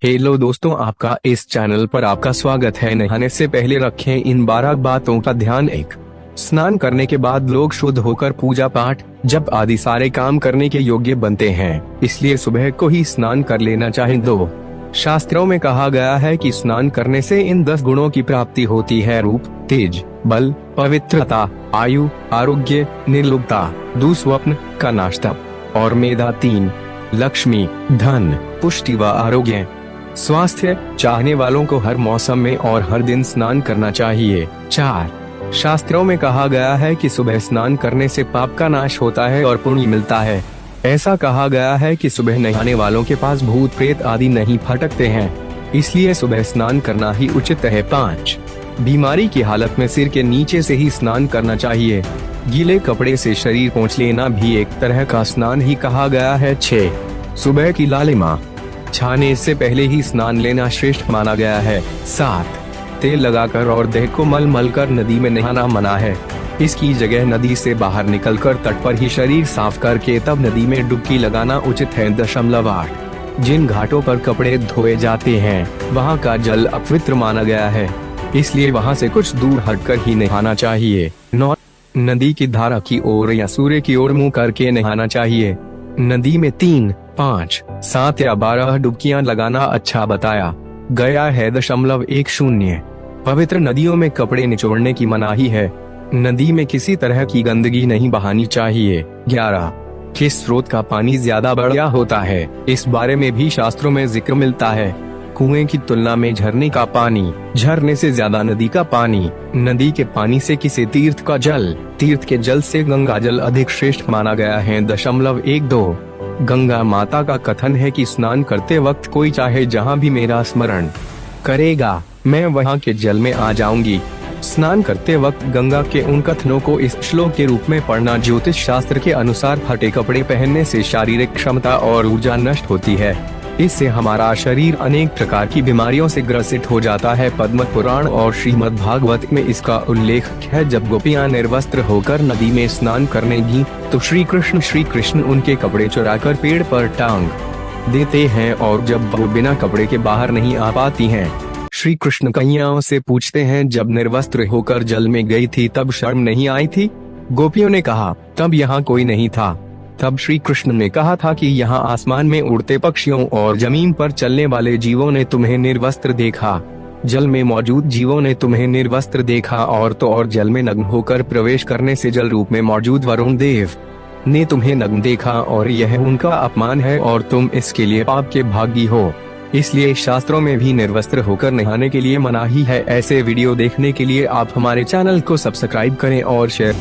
Hello दोस्तों, आपका इस चैनल पर आपका स्वागत है। नहाने से पहले रखें इन 12 बातों का ध्यान। 1. स्नान करने के बाद लोग शुद्ध होकर पूजा पाठ, जप आदि सारे काम करने के योग्य बनते हैं, इसलिए सुबह को ही स्नान कर लेना चाहिए। 2. शास्त्रों में कहा गया है कि स्नान करने से इन 10 गुणों की प्राप्ति होती है: रूप, तेज, बल, पवित्रता, आयु, आरोग्य, निर्लोभता, दुस्वप्न का नाश और मेधा। 3. लक्ष्मी, धन, पुष्टि व आरोग्य, स्वास्थ्य चाहने वालों को हर मौसम में और हर दिन स्नान करना चाहिए। 4. शास्त्रों में कहा गया है कि सुबह स्नान करने से पाप का नाश होता है और पुण्य मिलता है। ऐसा कहा गया है कि सुबह नहाने वालों के पास भूत प्रेत आदि नहीं फटकते हैं, इसलिए सुबह स्नान करना ही उचित है। 5. बीमारी की हालत में सिर के नीचे से ही स्नान करना चाहिए। गीले कपड़े से शरीर पोंछ लेना भी एक तरह का स्नान ही कहा गया है। 6. सुबह की लालिमा छाने से पहले ही स्नान लेना श्रेष्ठ माना गया है। 7. तेल लगाकर और देह को मल कर नदी में नहाना मना है। इसकी जगह नदी से बाहर निकलकर तट पर ही शरीर साफ करके तब नदी में डुबकी लगाना उचित है। 8. जिन घाटों पर कपड़े धोए जाते हैं वहां का जल अपवित्र माना गया है, इसलिए वहां से कुछ दूर हटकर ही नहाना चाहिए। 9. नदी की धारा की ओर या सूर्य की ओर मुंह करके नहाना चाहिए। नदी में 3, 5, 7 या 12 डुबकियां लगाना अच्छा बताया गया है। 10. पवित्र नदियों में कपड़े निचोड़ने की मनाही है। नदी में किसी तरह की गंदगी नहीं बहानी चाहिए। 11. किस स्रोत का पानी ज्यादा बढ़िया होता है, इस बारे में भी शास्त्रों में जिक्र मिलता है। कुएं की तुलना में झरने का पानी, झरने से ज्यादा नदी का पानी, नदी के पानी से किसी तीर्थ का जल, तीर्थ के जल से गंगा जल अधिक श्रेष्ठ माना गया है। 12. गंगा माता का कथन है कि स्नान करते वक्त कोई चाहे जहाँ भी मेरा स्मरण करेगा, मैं वहाँ के जल में आ जाऊंगी। स्नान करते वक्त गंगा के उन कथनों को इस श्लोक के रूप में पढ़ना। ज्योतिष शास्त्र के अनुसार फटे कपड़े पहनने से शारीरिक क्षमता और ऊर्जा नष्ट होती है, इससे हमारा शरीर अनेक प्रकार की बीमारियों से ग्रसित हो जाता है। पद्म पुराण और श्रीमद् भागवत में इसका उल्लेख है। जब गोपियां निर्वस्त्र होकर नदी में स्नान करने गईं, तो श्री कृष्ण उनके कपड़े चुराकर पेड़ पर टांग देते हैं, और जब वो बिना कपड़े के बाहर नहीं आ पाती हैं, श्री कृष्ण कन्याओं से पूछते हैं, जब निर्वस्त्र होकर जल में गई थी तब शर्म नहीं आई थी? गोपियों ने कहा, तब यहाँ कोई नहीं था। तब श्री कृष्ण ने कहा था कि यहाँ आसमान में उड़ते पक्षियों और जमीन पर चलने वाले जीवों ने तुम्हें निर्वस्त्र देखा, जल में मौजूद जीवों ने तुम्हें निर्वस्त्र देखा, और तो और जल में नग्न होकर प्रवेश करने से जल रूप में मौजूद वरुण देव ने तुम्हें नग्न देखा, और यह उनका अपमान है और तुम इसके लिए पाप के भागी हो। इसलिए शास्त्रों में भी निर्वस्त्र होकर नहाने के लिए मनाही है। ऐसे वीडियो देखने के लिए आप हमारे चैनल को सब्सक्राइब करें और शेयर